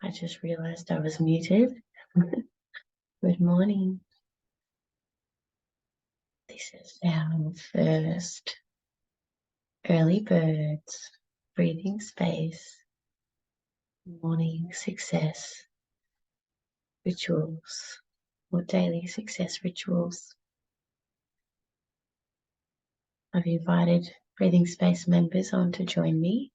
I just realized I was muted. Good morning. This is our first early birds breathing space morning success rituals or daily success rituals. I've invited breathing space members on to join me.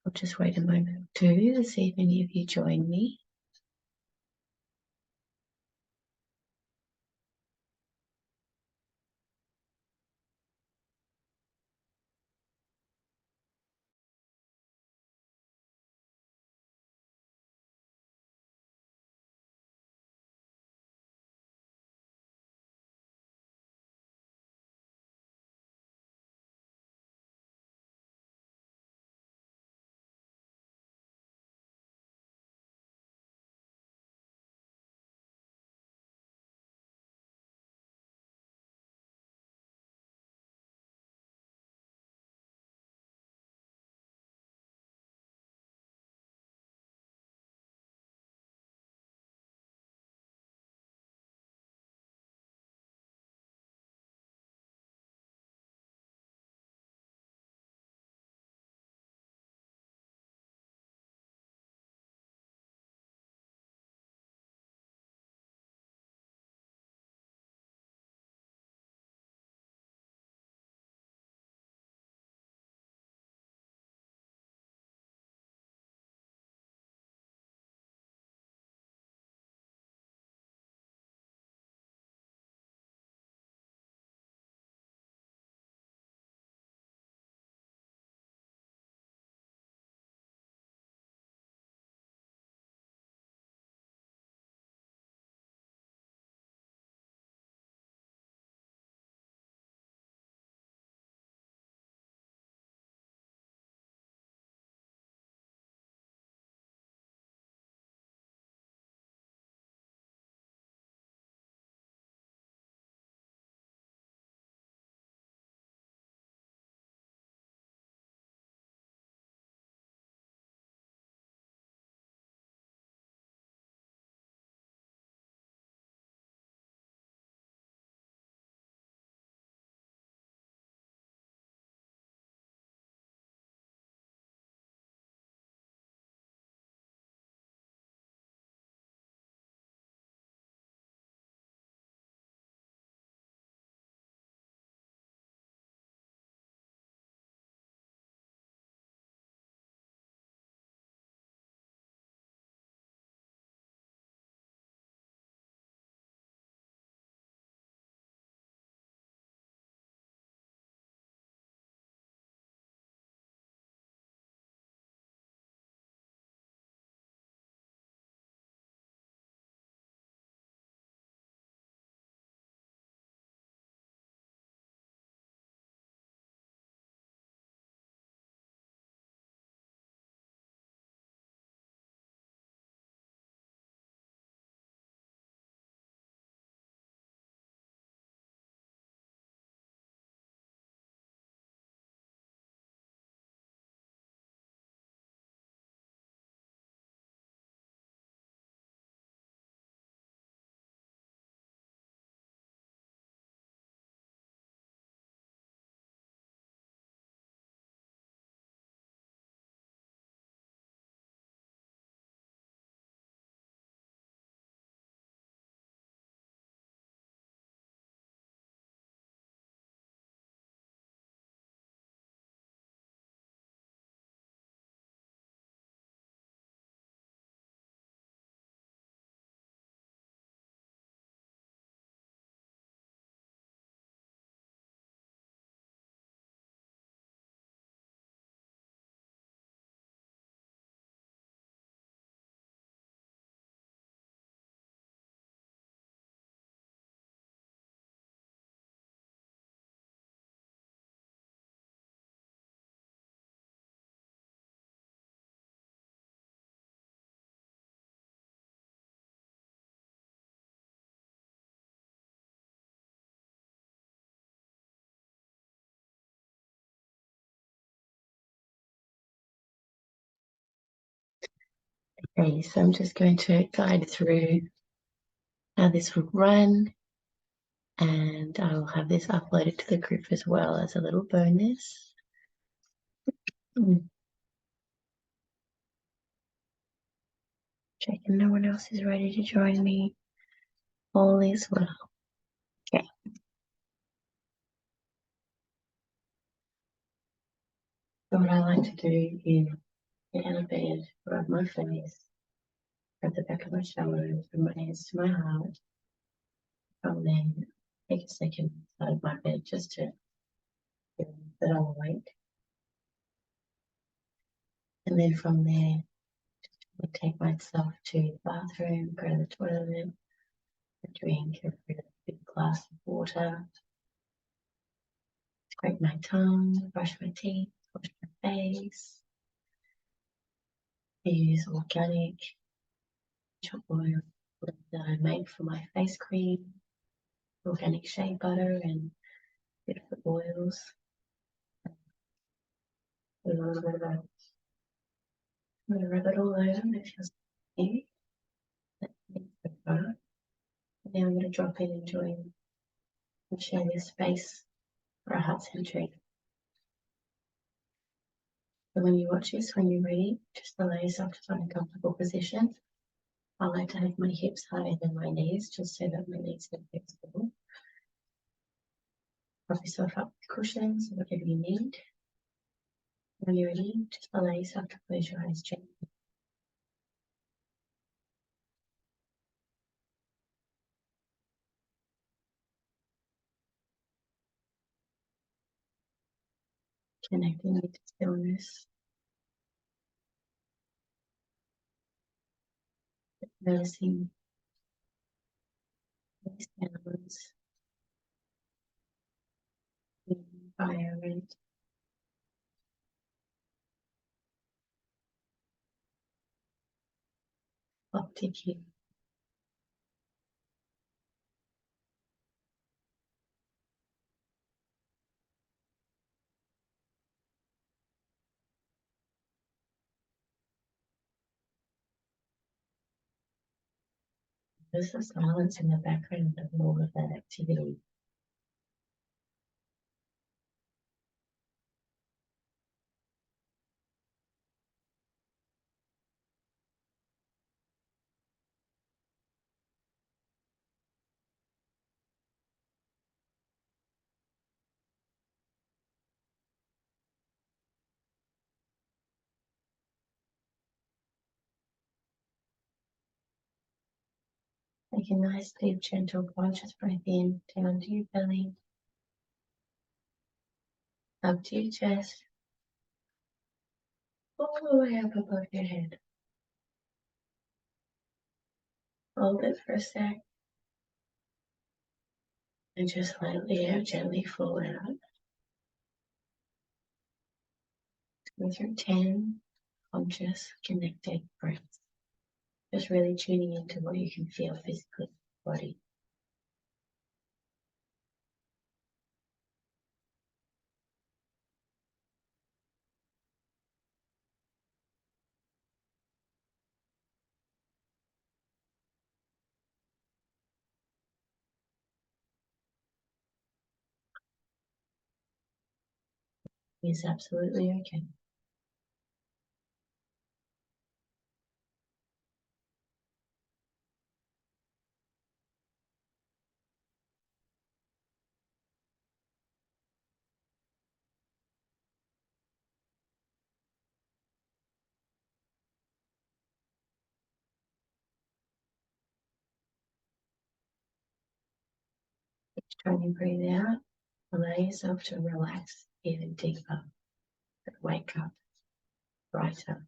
I'll just wait a moment or two to see if any of you join me. Okay, so I'm just going to guide through how this would run, and I will have this uploaded to the group as well as a little bonus. Checking no one else is ready to join me. All is well. Okay. So what I like to do is get out of bed, rub my face, grab the back of my shoulder, put my hands to my heart, and then take a second out of my bed just to feel that I'm awake. And then from there, I take myself to the bathroom, go to the toilet, drink a big glass of water, scrape my tongue, brush my teeth, wash my face. I use organic oil that I make for my face cream, organic shea butter and beautiful oils. A little bit of a, I'm going to rub it all over. It feels new. And now I'm going to drop in and join and share this space for a heart centering. So when you watch this, when you're ready, just allow yourself to find a comfortable position. I like to have my hips higher than my knees, just so that my knees are flexible. Prop yourself up with cushions, whatever you need. When you're ready, just allow yourself to close your eyes gently. Connecting with the stillness. Noticing the sounds in the environment. Optic. There's a silence in the background of all of that activity. Take a nice, deep, gentle, conscious breath in, down to your belly, up to your chest, all the way up above your head. Hold it for a sec, and just let the air gently flow out. Go through 10 conscious, connected breaths. Just really tuning into what you can feel physically in your body. It's absolutely okay. Each time you breathe out, allow yourself to relax even deeper, wake up brighter.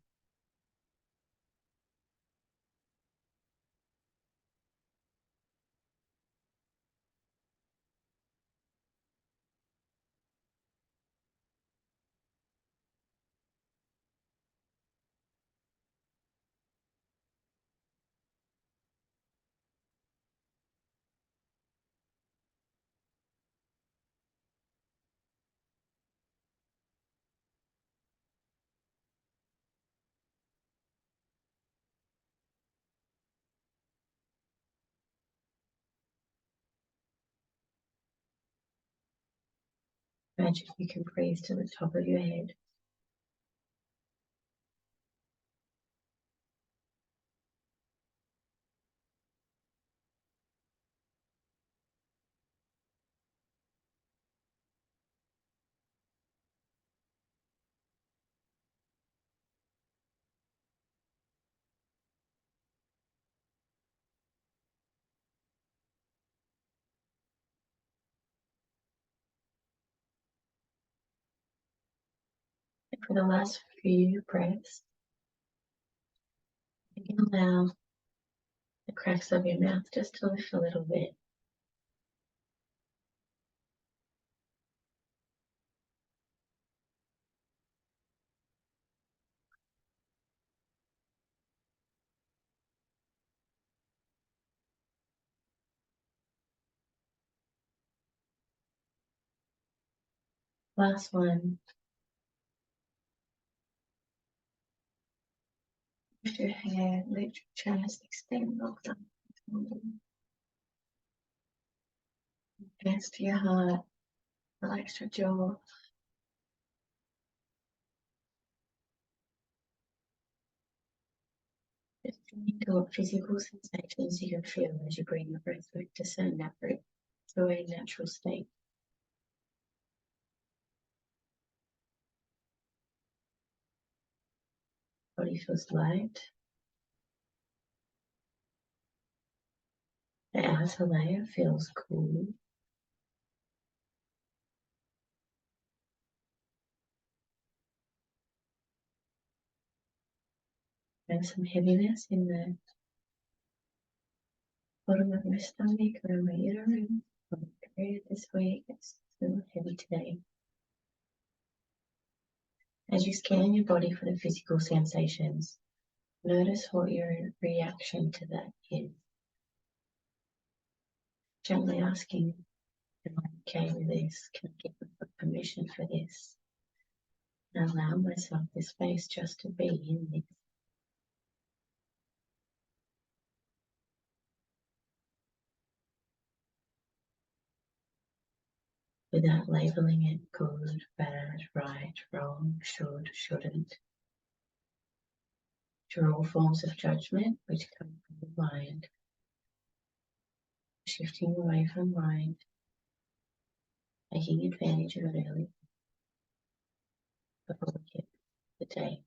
Imagine you can breathe to the top of your head. And for the last few breaths, you can allow the cracks of your mouth just to lift a little bit. Last one. Lift your head, lift your chest, extend both arms. Hands to your heart, relax your jaw. Just into what physical sensations you can feel as you bring your breath back to a natural state. Body feels light. The outer layer feels cool. There's some heaviness in the bottom of my stomach or my uterus. Period this week. It's a little heavy today. As you scan your body for the physical sensations, notice what your reaction to that is. Gently asking, am I okay with this? Can I give myself permission for this? And allow myself the space just to be in this. Without labeling it good, bad, right, wrong, should, shouldn't. Which are all forms of judgment which come from the mind. Shifting away from mind, taking advantage of it early before we get the day.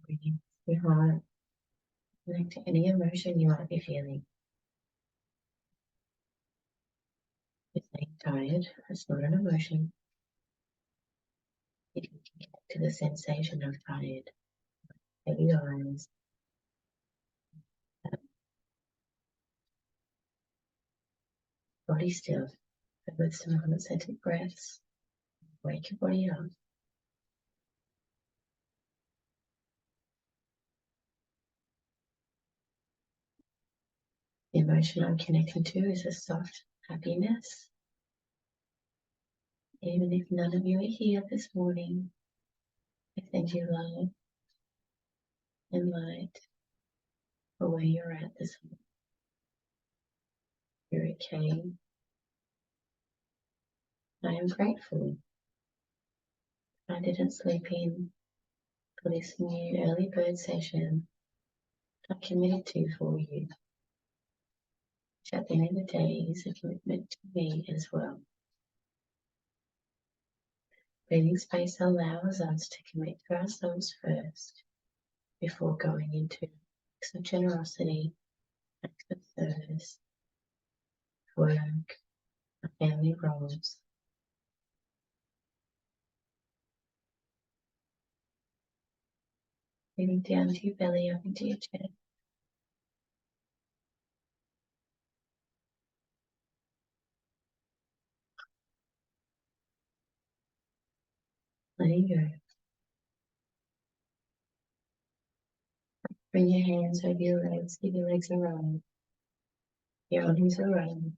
Breathing your heart, connect to any emotion you might be feeling. If you're tired, that's not an emotion. You can connect to the sensation of tired, heavy eyes, body still, but with some concentrated breaths. Wake your body up. The emotion I'm connecting to is a soft happiness. Even if none of you are here this morning, I send you love and light for where you're at this morning. You're okay. I am grateful I didn't sleep in for this new early bird session I committed to for you, which at the end of the day is a commitment to me as well. Breathing space allows us to commit to ourselves first before going into acts of generosity, acts of service, work, family roles. Breathing down to your belly, up into your chest. Letting go. Bring your hands over your legs, give your legs a roll. Your arms a roll.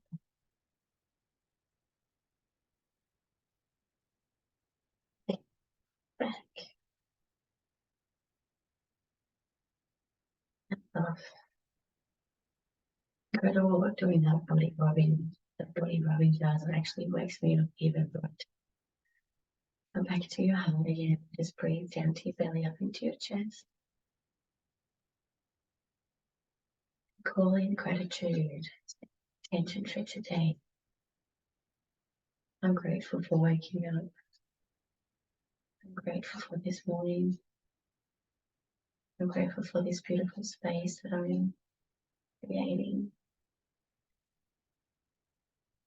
Back. stuff. Incredible what doing that body rubbing does. It actually wakes me up even brighter. Come back to your heart again. Just breathe down to your belly, up into your chest. Call in gratitude, attention for today. I'm grateful for waking up. I'm grateful for this morning. I'm grateful for this beautiful space that I'm creating.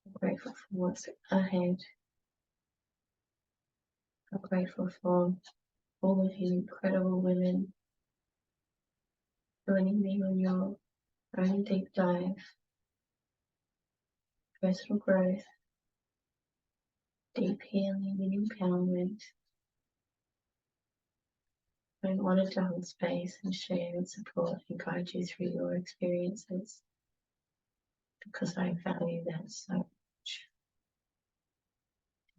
I'm grateful for what's ahead. I'm grateful for all of you incredible women joining me on your own deep dive, personal growth, deep healing and empowerment. I'm honored to hold space and share and support and guide you through your experiences because I value that so much.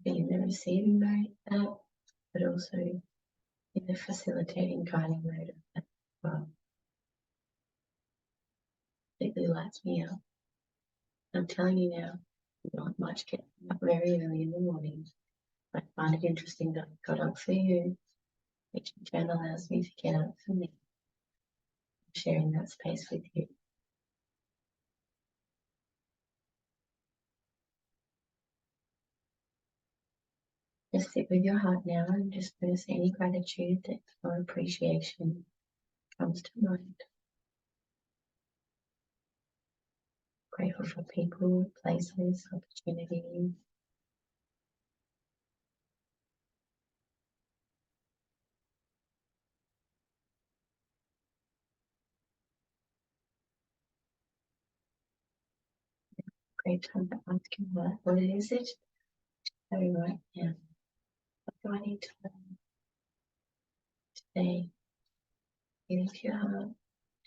Be in the receiving mode of that, but also in the facilitating, guiding mode of that as well. It really lights me up. I'm telling you now, not much getting up very early in the morning. I find it interesting that I got up for you. Each turn allows me to get up for me. Sharing that space with you. Just sit with your heart now and just notice any gratitude that or appreciation comes to mind. Grateful for people, places, opportunities. Great time to ask you what is it? So right now, what do I need to learn today? Get into your heart.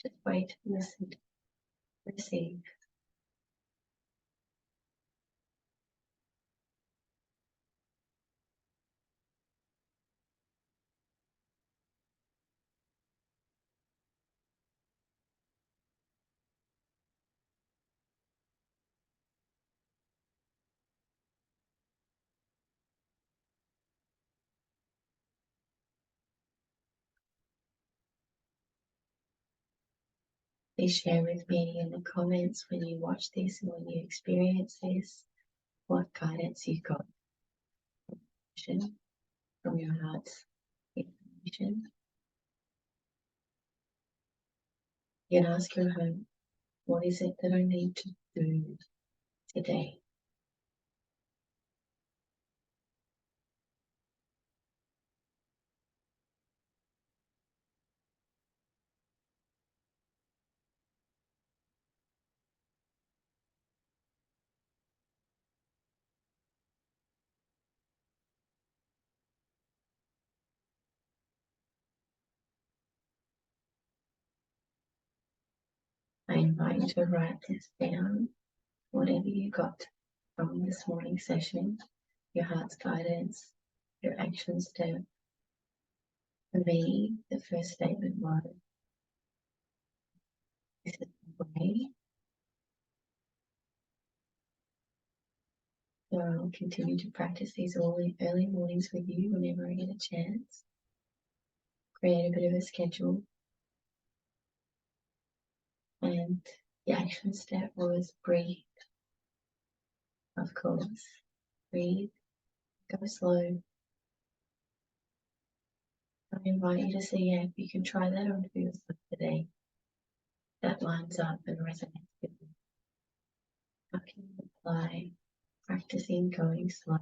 Just wait and listen. Receive. Please share with me in the comments when you watch this and when you experience this, what guidance you got from your heart's information. You can ask your heart, what is it that I need to do today? I invite you to write this down, whatever you got from this morning session, your heart's guidance, your action step. For me, the first statement was, this is the way. So I'll continue to practice these early mornings with you whenever I get a chance. Create a bit of a schedule. And the action step was breathe. Of course, breathe, go slow. I invite you to see if you can try that on for yourself today. That lines up and resonates with you. How can you apply practicing going slow?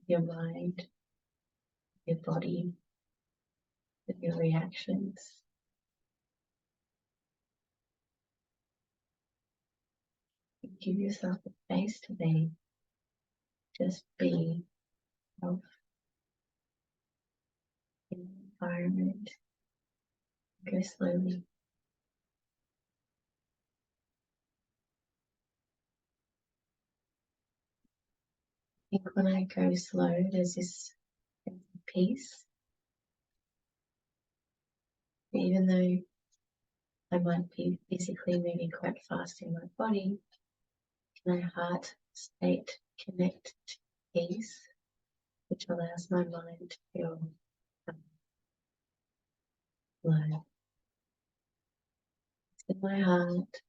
Your mind, your body, with your reactions. Give yourself a space today. Just be yourself in the environment. Go slowly. I think when I go slow, there's this sense of peace. Even though I might be physically moving quite fast in my body. My heart state connect to peace, which allows my mind to feel low. It's in my heart,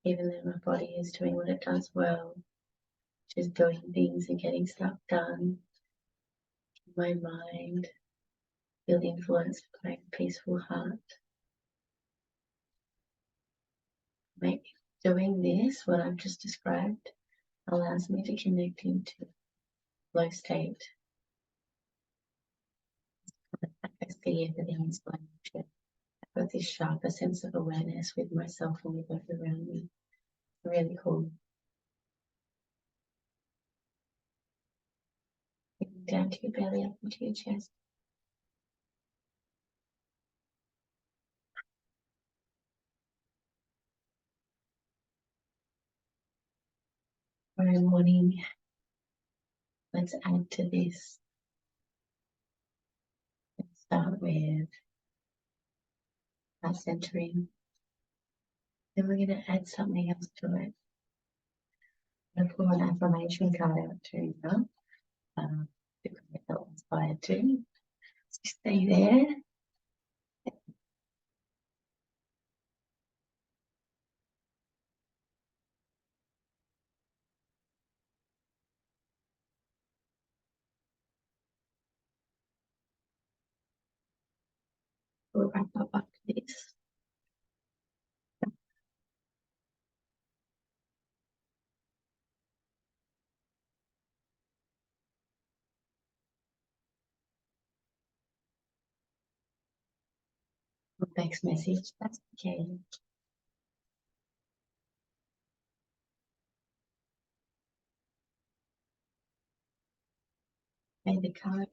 even though my body is doing what it does well, which is doing things and getting stuff done. My mind feel influenced by a peaceful heart. Doing this, what I've just described, allows me to connect into flow state. I see everything in slow motion. I've got this sharper sense of awareness with myself and with those around me. Really cool. Down to your belly, up into your chest. Tomorrow morning, let's add to this. Let's start with our centering. Then we're going to add something else to it. I'm going to pull an affirmation card out too now. Because I felt inspired to. So stay there. We'll wrap up after this. Thanks message, that's okay. May the card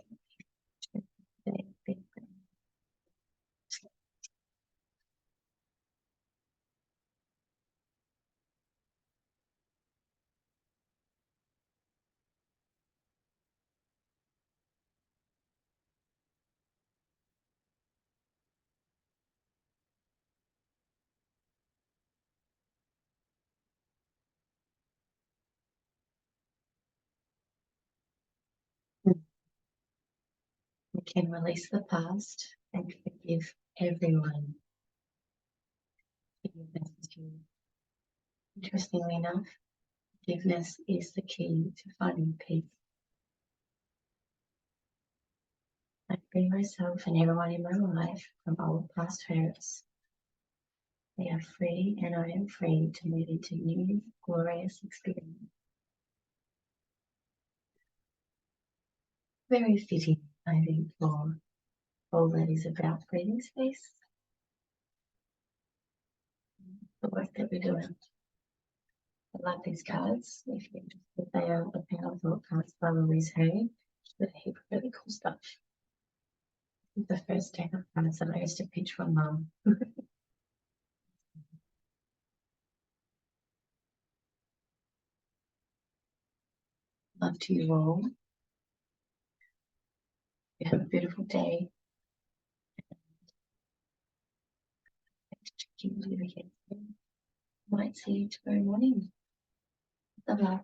we can release the past and forgive everyone. Forgiveness is you. Interestingly enough, forgiveness is the key to finding peace. I free myself and everyone in my life from old past hurts. They are free and I am free to move into new, glorious experience. Very fitting, I think, for all that is about breathing space. The work that we're doing. I love these cards. If they are a powerful cards by Louise Hay, with a heap of really cool stuff. The first deck of cards that I used to pitch for Mum. Love to you all. You have a beautiful day. Might see you tomorrow morning. Love.